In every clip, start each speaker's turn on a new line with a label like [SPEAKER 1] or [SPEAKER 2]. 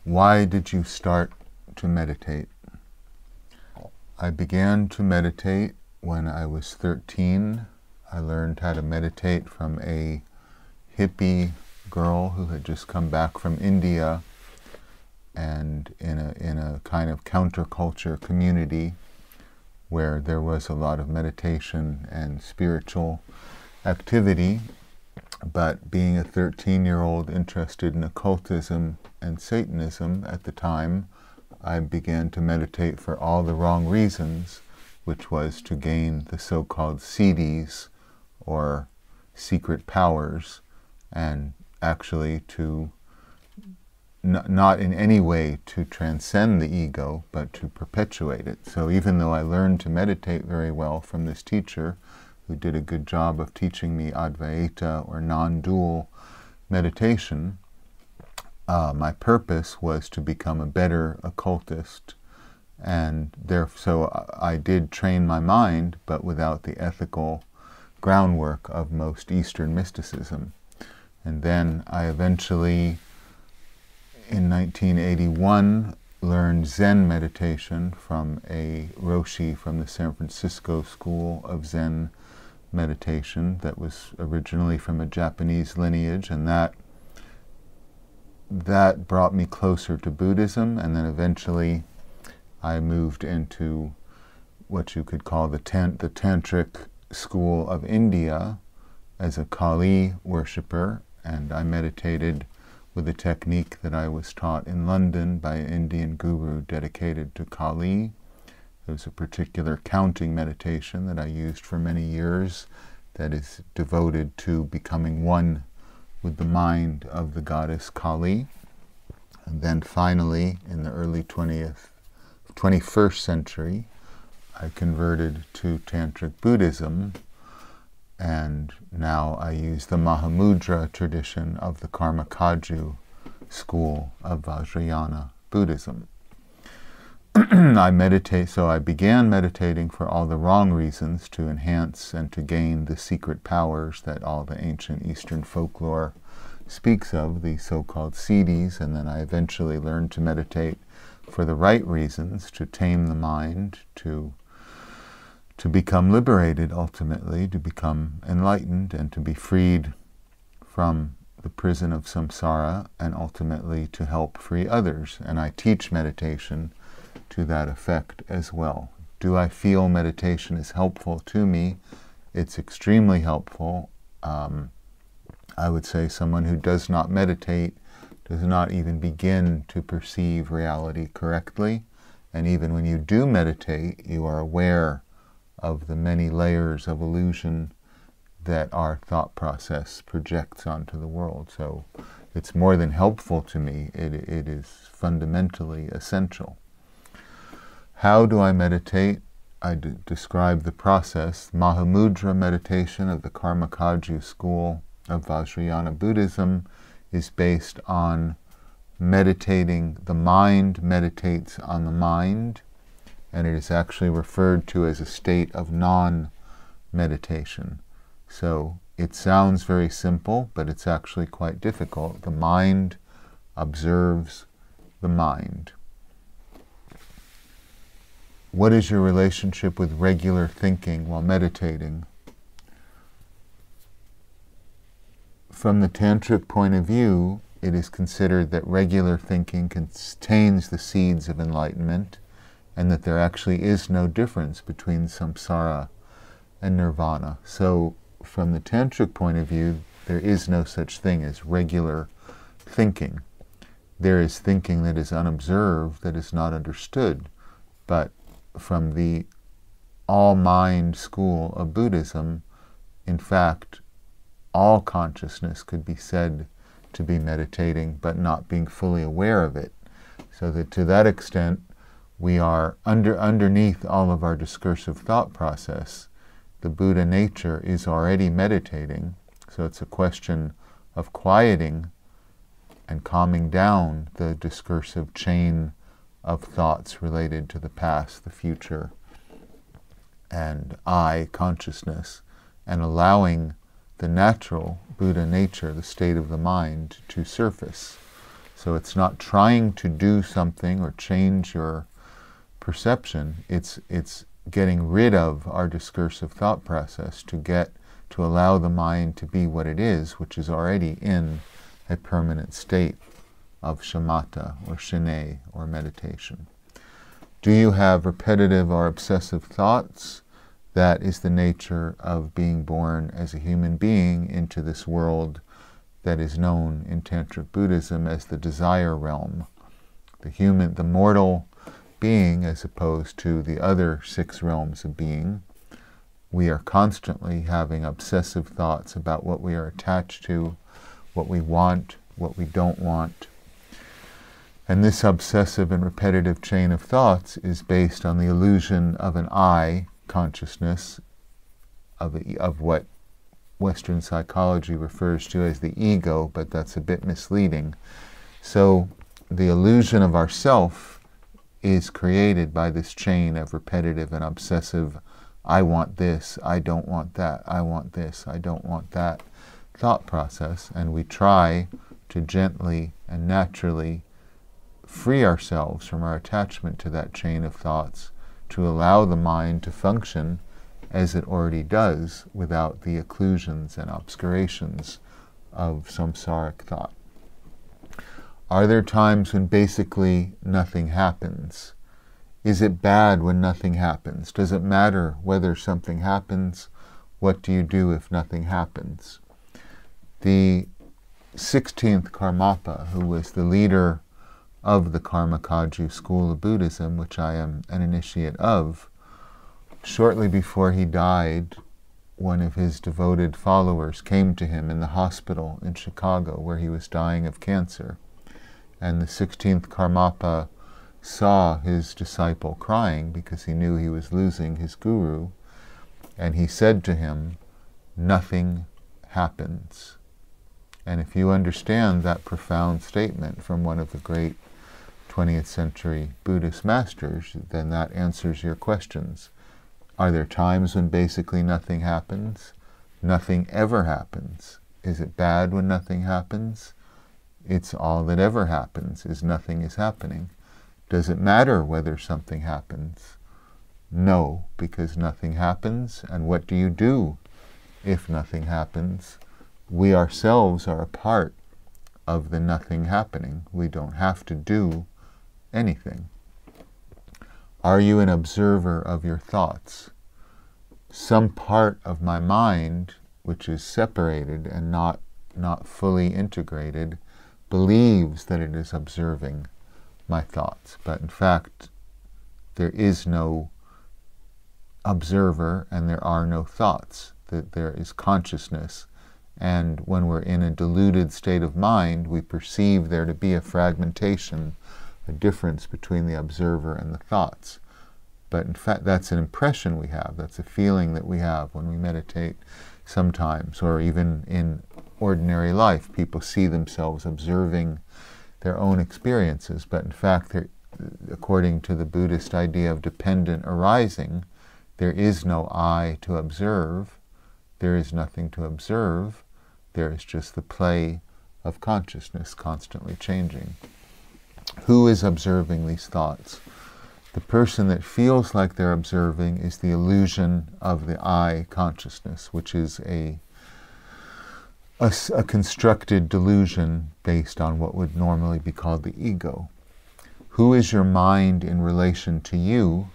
[SPEAKER 1] Why did you start to meditate? I began to meditate when I was 13. I learned how to meditate from a hippie girl who had just come back from India, and in a kind of counterculture community where there was a lot of meditation and spiritual activity. But being a 13-year-old interested in occultism and Satanism at the time, I began to meditate for all the wrong reasons, which was to gain the so-called siddhis, or secret powers, and actually to not in any way to transcend the ego, but to perpetuate it. So even though I learned to meditate very well from this teacher, who did a good job of teaching me Advaita, or non-dual meditation, my purpose was to become a better occultist. And so I did train my mind, but without the ethical groundwork of most Eastern mysticism. And then I eventually, in 1981, learned Zen meditation from a Roshi from the San Francisco School of Zen meditation that was originally from a Japanese lineage, and that brought me closer to Buddhism. And then eventually I moved into what you could call the Tantric school of India as a Kali worshipper, and I meditated with a technique that I was taught in London by an Indian guru dedicated to Kali. There was a particular counting meditation that I used for many years that is devoted to becoming one with the mind of the goddess Kali. And then finally, in the early 21st century, I converted to Tantric Buddhism, and now I use the Mahamudra tradition of the Karmakaju school of Vajrayana Buddhism. So I began meditating for all the wrong reasons, to enhance and to gain the secret powers that all the ancient Eastern folklore speaks of, the so-called siddhis. And then I eventually learned to meditate for the right reasons, to tame the mind, to become liberated ultimately, to become enlightened, and to be freed from the prison of samsara, and ultimately to help free others. And I teach meditation to that effect as well. Do I feel meditation is helpful to me? It's extremely helpful. I would say someone who does not meditate does not even begin to perceive reality correctly. And even when you do meditate, you are aware of the many layers of illusion that our thought process projects onto the world. So it's more than helpful to me, it is fundamentally essential. How do I meditate? I describe the process. Mahamudra meditation of the Karmakaju school of Vajrayana Buddhism is based on meditating. The mind meditates on the mind, and it is actually referred to as a state of non-meditation. So it sounds very simple, but it's actually quite difficult. The mind observes the mind. What is your relationship with regular thinking while meditating? From the Tantric point of view, it is considered that regular thinking contains the seeds of enlightenment, and that there actually is no difference between samsara and nirvana. So from the Tantric point of view, there is no such thing as regular thinking. There is thinking that is unobserved, that is not understood. But from the all-mind school of Buddhism, in fact, all consciousness could be said to be meditating, but not being fully aware of it. So that to that extent, we are underneath all of our discursive thought process. The Buddha nature is already meditating, so it's a question of quieting and calming down the discursive chain of thoughts related to the past, the future, and I, consciousness, and allowing the natural Buddha nature, the state of the mind, to surface. So it's not trying to do something or change your perception. It's getting rid of our discursive thought process to allow the mind to be what it is, which is already in a permanent state of shamatha or shinei or meditation. Do you have repetitive or obsessive thoughts? That is the nature of being born as a human being into this world that is known in Tantric Buddhism as the desire realm. The mortal being, as opposed to the other 6 realms of being, we are constantly having obsessive thoughts about what we are attached to, what we want, what we don't want. And this obsessive and repetitive chain of thoughts is based on the illusion of an I consciousness, of what Western psychology refers to as the ego, but that's a bit misleading. So the illusion of ourself is created by this chain of repetitive and obsessive, I want this, I don't want that, I want this, I don't want that thought process, and we try to gently and naturally free ourselves from our attachment to that chain of thoughts, to allow the mind to function as it already does without the occlusions and obscurations of samsaric thought. Are there times when basically nothing happens? Is it bad when nothing happens? Does it matter whether something happens? What do you do if nothing happens? The 16th Karmapa, who was the leader of the Karmakaju school of Buddhism, which I am an initiate of, shortly before he died, one of his devoted followers came to him in the hospital in Chicago where he was dying of cancer. And the 16th Karmapa saw his disciple crying because he knew he was losing his guru, and he said to him, "Nothing happens." And if you understand that profound statement from one of the great 20th century Buddhist masters, then that answers your questions. Are there times when basically nothing happens? Nothing ever happens. Is it bad when nothing happens? It's all that ever happens, is nothing is happening. Does it matter whether something happens? No, because nothing happens. And what do you do if nothing happens? We ourselves are a part of the nothing happening. We don't have to do anything. Are you an observer of your thoughts? Some part of my mind, which is separated and not fully integrated, believes that it is observing my thoughts. But in fact, there is no observer and there are no thoughts. That there is consciousness. And when we're in a deluded state of mind, we perceive there to be a fragmentation, a difference between the observer and the thoughts. But in fact, that's an impression we have. That's a feeling that we have when we meditate sometimes, or even in ordinary life. People see themselves observing their own experiences, but in fact, according to the Buddhist idea of dependent arising, there is no I to observe. There is nothing to observe. There is just the play of consciousness constantly changing. Who is observing these thoughts? The person that feels like they're observing is the illusion of the I consciousness, which is a constructed delusion based on what would normally be called the ego. Who is your mind in relation to you?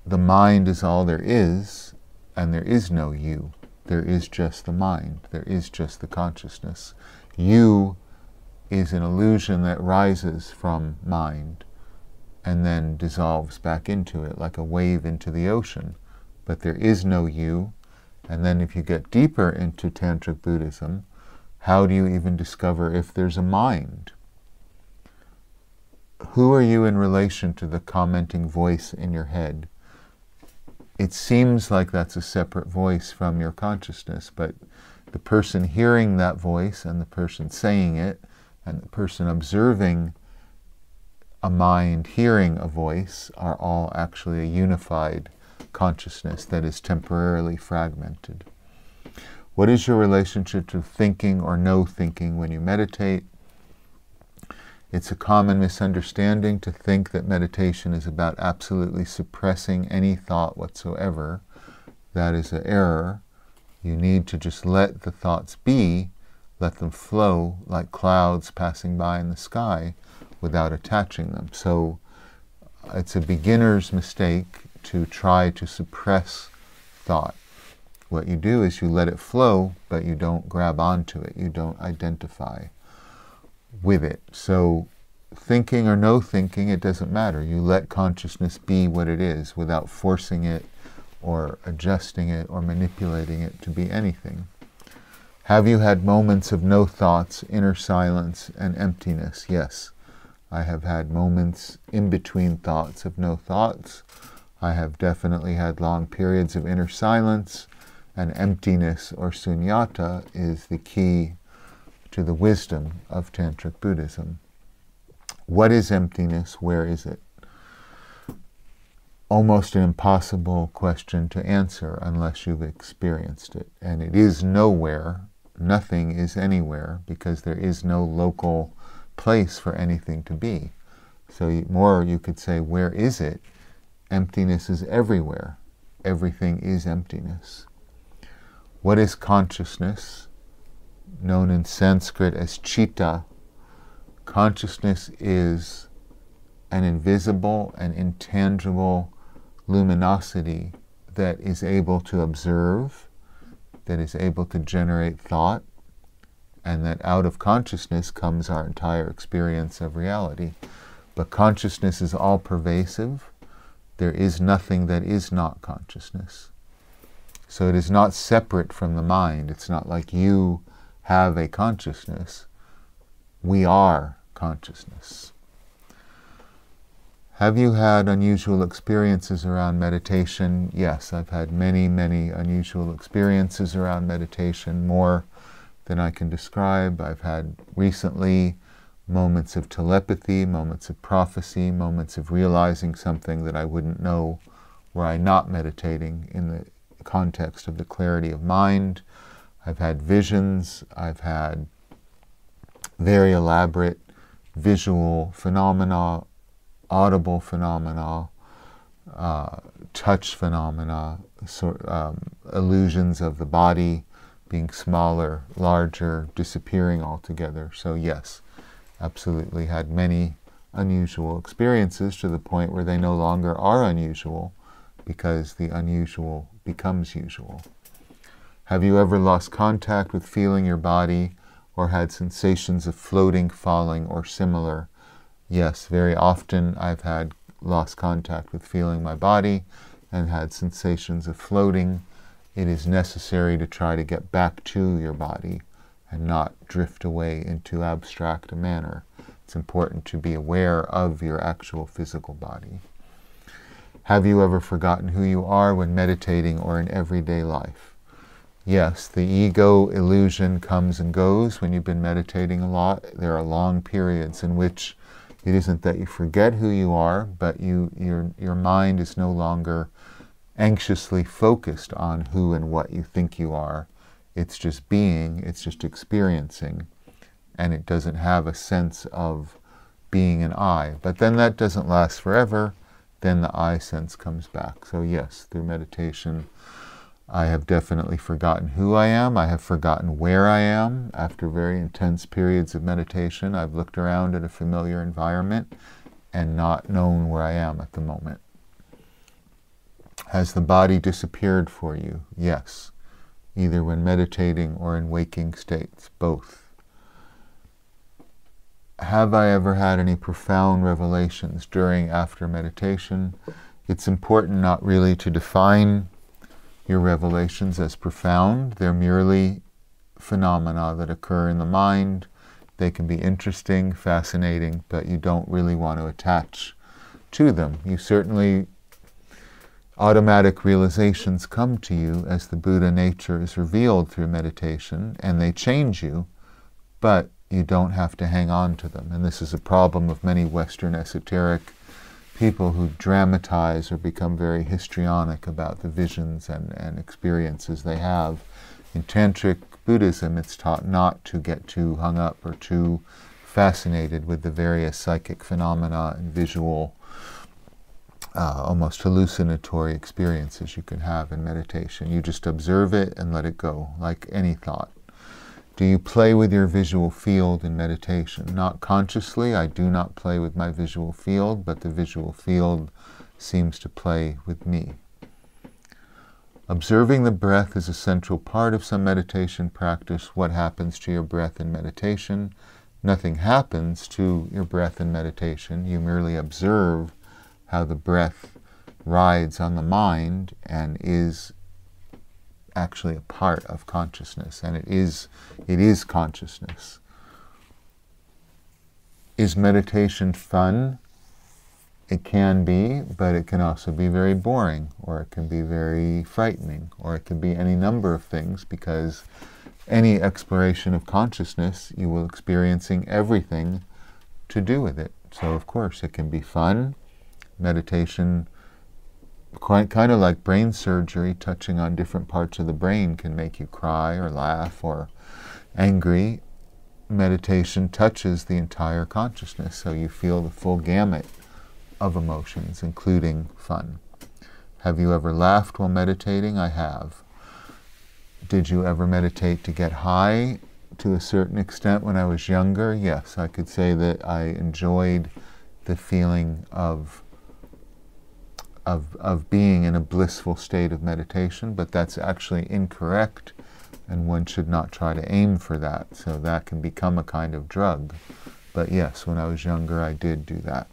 [SPEAKER 1] The mind is all there is, and there is no you. There is just the mind. There is just the consciousness. You is an illusion that rises from mind and then dissolves back into it like a wave into the ocean. But there is no you. And then if you get deeper into Tantric Buddhism, how do you even discover if there's a mind? Who are you in relation to the commenting voice in your head? It seems like that's a separate voice from your consciousness, but the person hearing that voice and the person saying it and the person observing a mind hearing a voice are all actually a unified consciousness that is temporarily fragmented. What is your relationship to thinking or no thinking when you meditate? It's a common misunderstanding to think that meditation is about absolutely suppressing any thought whatsoever. That is an error. You need to just let the thoughts be, let them flow like clouds passing by in the sky without attaching them. So it's a beginner's mistake to try to suppress thought. What you do is you let it flow, but you don't grab onto it. You don't identify with it. So thinking or no thinking, it doesn't matter. You let consciousness be what it is without forcing it or adjusting it or manipulating it to be anything. Have you had moments of no thoughts, inner silence, and emptiness? Yes. I have had moments in between thoughts of no thoughts. I have definitely had long periods of inner silence, and emptiness or sunyata is the key to the wisdom of Tantric Buddhism. What is emptiness? Where is it? Almost an impossible question to answer unless you've experienced it. And it is nowhere. Nothing is anywhere, because there is no local place for anything to be. So more you could say, where is it? Emptiness is everywhere. Everything is emptiness. What is consciousness? Known in Sanskrit as citta. Consciousness is an invisible and intangible luminosity that is able to observe, that is able to generate thought, and that out of consciousness comes our entire experience of reality. But consciousness is all-pervasive. There is nothing that is not consciousness. So it is not separate from the mind. It's not like you have a consciousness. We are consciousness. Have you had unusual experiences around meditation? Yes, I've had many, many unusual experiences around meditation, more than I can describe. I've had recently moments of telepathy, moments of prophecy, moments of realizing something that I wouldn't know were I not meditating in the context of the clarity of mind. I've had visions. I've had very elaborate visual phenomena, audible phenomena, touch phenomena, illusions of the body being smaller, larger, disappearing altogether. So yes, absolutely had many unusual experiences to the point where they no longer are unusual, because the unusual becomes usual. Have you ever lost contact with feeling your body or had sensations of floating, falling, or similar? Yes, very often I've had lost contact with feeling my body and had sensations of floating. It is necessary to try to get back to your body and not drift away into abstract a manner. It's important to be aware of your actual physical body. Have you ever forgotten who you are when meditating or in everyday life? Yes, the ego illusion comes and goes when you've been meditating a lot. There are long periods in which it isn't that you forget who you are, but your mind is no longer anxiously focused on who and what you think you are. It's just being, it's just experiencing, and it doesn't have a sense of being an I. But then that doesn't last forever. Then the I sense comes back. So yes, through meditation, I have definitely forgotten who I am. I have forgotten where I am. After very intense periods of meditation, I've looked around at a familiar environment and not known where I am at the moment. Has the body disappeared for you? Yes, either when meditating or in waking states, both. Have I ever had any profound revelations during, after meditation? It's important not really to define your revelations as profound. They're merely phenomena that occur in the mind. They can be interesting, fascinating, but you don't really want to attach to them. You certainly, automatic realizations come to you as the Buddha nature is revealed through meditation, and they change you, but you don't have to hang on to them. And this is a problem of many Western esoteric people who dramatize or become very histrionic about the visions and experiences they have. In Tantric Buddhism, it's taught not to get too hung up or too fascinated with the various psychic phenomena and visual, almost hallucinatory experiences you can have in meditation. You just observe it and let it go, like any thought. Do you play with your visual field in meditation? Not consciously. I do not play with my visual field, but the visual field seems to play with me. Observing the breath is a central part of some meditation practice. What happens to your breath in meditation? Nothing happens to your breath in meditation. You merely observe how the breath rides on the mind and is actually a part of consciousness, and it is consciousness. Is meditation fun? It can be, but it can also be very boring, or it can be very frightening, or it can be any number of things, because any exploration of consciousness, you will experiencing everything to do with it. So of course it can be fun. Meditation, kind of like brain surgery, touching on different parts of the brain can make you cry or laugh or angry. Meditation touches the entire consciousness, so you feel the full gamut of emotions, including fun. Have you ever laughed while meditating? I have. Did you ever meditate to get high? To a certain extent when I was younger, yes. I could say that I enjoyed the feeling of being in a blissful state of meditation, but that's actually incorrect, and one should not try to aim for that. So that can become a kind of drug. But yes, when I was younger, I did do that.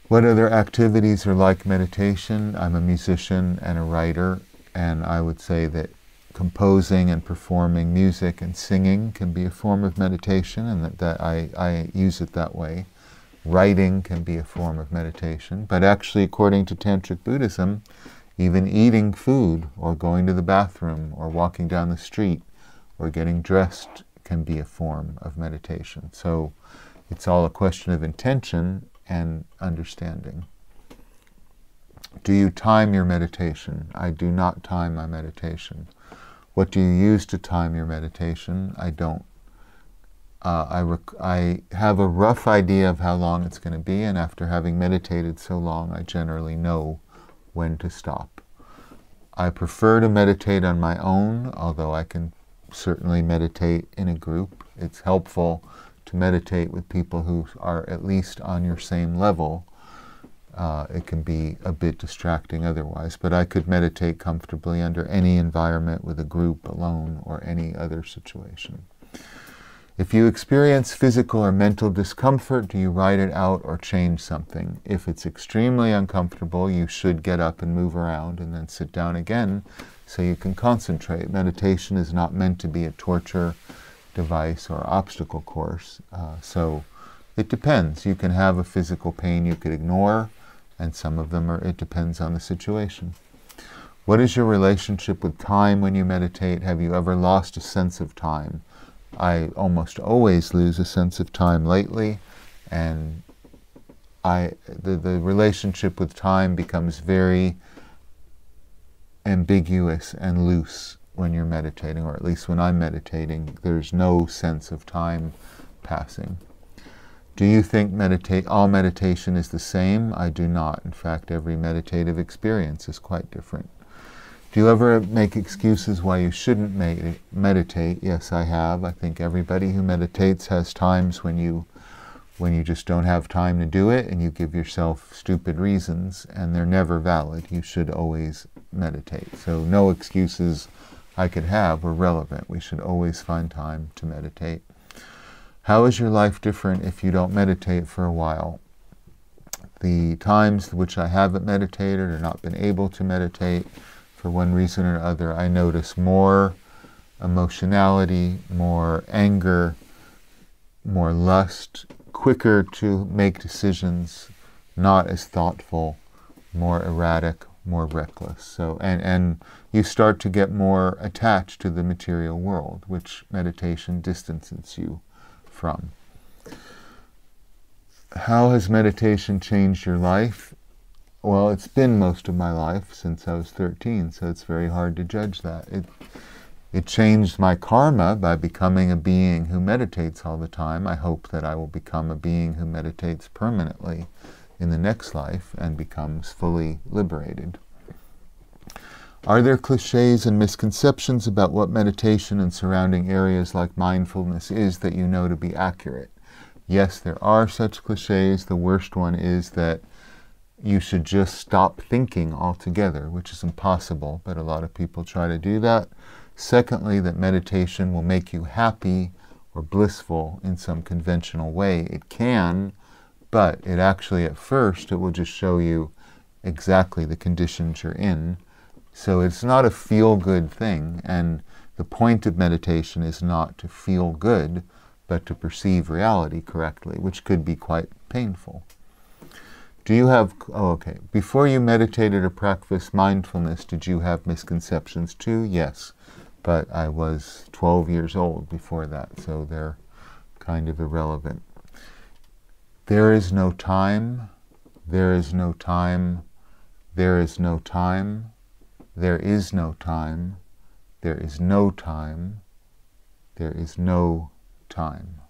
[SPEAKER 1] What other activities are like meditation? I'm a musician and a writer, and I would say that composing and performing music and singing can be a form of meditation, and that I use it that way. Writing can be a form of meditation, but actually, according to Tantric Buddhism, even eating food or going to the bathroom or walking down the street or getting dressed can be a form of meditation. So it's all a question of intention and understanding. Do you time your meditation? I do not time my meditation. What do you use to time your meditation? I don't. I have a rough idea of how long it's going to be, and after having meditated so long, I generally know when to stop. I prefer to meditate on my own, although I can certainly meditate in a group. It's helpful to meditate with people who are at least on your same level. It can be a bit distracting otherwise, but I could meditate comfortably under any environment with a group, alone, or any other situation. If you experience physical or mental discomfort, do you write it out or change something? If it's extremely uncomfortable, you should get up and move around and then sit down again so you can concentrate. Meditation is not meant to be a torture device or obstacle course. So it depends. You can have a physical pain you could ignore, and some of them it depends on the situation. What is your relationship with time when you meditate? Have you ever lost a sense of time? I almost always lose a sense of time lately, and the relationship with time becomes very ambiguous and loose when you're meditating, or at least when I'm meditating. There's no sense of time passing. Do you think all meditation is the same? I do not. In fact, every meditative experience is quite different. Do you ever make excuses why you shouldn't meditate? Yes, I have. I think everybody who meditates has times when you just don't have time to do it, and you give yourself stupid reasons, and they're never valid. You should always meditate. So no excuses I could have were relevant. We should always find time to meditate. How is your life different if you don't meditate for a while? The times which I haven't meditated or not been able to meditate, for one reason or other, I notice more emotionality, more anger, more lust, quicker to make decisions, not as thoughtful, more erratic, more reckless. So, and you start to get more attached to the material world, which meditation distances you from. How has meditation changed your life? Well, it's been most of my life since I was 13, so it's very hard to judge that. It changed my karma by becoming a being who meditates all the time. I hope that I will become a being who meditates permanently in the next life and becomes fully liberated. Are there cliches and misconceptions about what meditation and surrounding areas like mindfulness is that you know to be accurate? Yes, there are such cliches. The worst one is that you should just stop thinking altogether, which is impossible, but a lot of people try to do that. Secondly, that meditation will make you happy or blissful in some conventional way. It can, but it actually, at first, it will just show you exactly the conditions you're in. So it's not a feel-good thing, and the point of meditation is not to feel good, but to perceive reality correctly, which could be quite painful. Do you have, before you meditated or practiced mindfulness, did you have misconceptions too? Yes, but I was 12 years old before that, so they're kind of irrelevant. There is no time, there is no time, there is no time, there is no time, there is no time, there is no time.